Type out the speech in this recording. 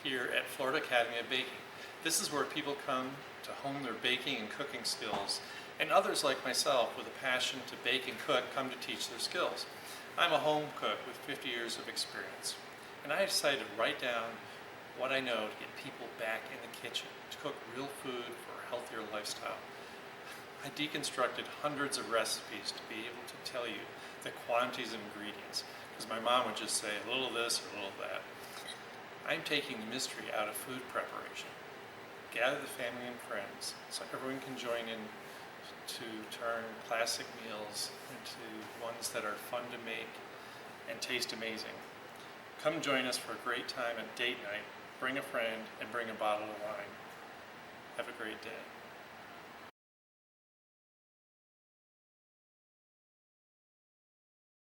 here at Florida Academy of Baking. This is where people come to hone their baking and cooking skills, and others like myself with a passion to bake and cook come to teach their skills. I'm a home cook with 50 years of experience, and I decided to write down what I know to get people back in the kitchen, to cook real food for a healthier lifestyle. I deconstructed hundreds of recipes to be able to tell you the quantities of ingredients, because my mom would just say a little of this or a little of that. I'm taking the mystery out of food preparation. Gather the family and friends so everyone can join in to turn classic meals into ones that are fun to make and taste amazing. Come join us for a great time at date night. Bring a friend and bring a bottle of wine. Have a great day.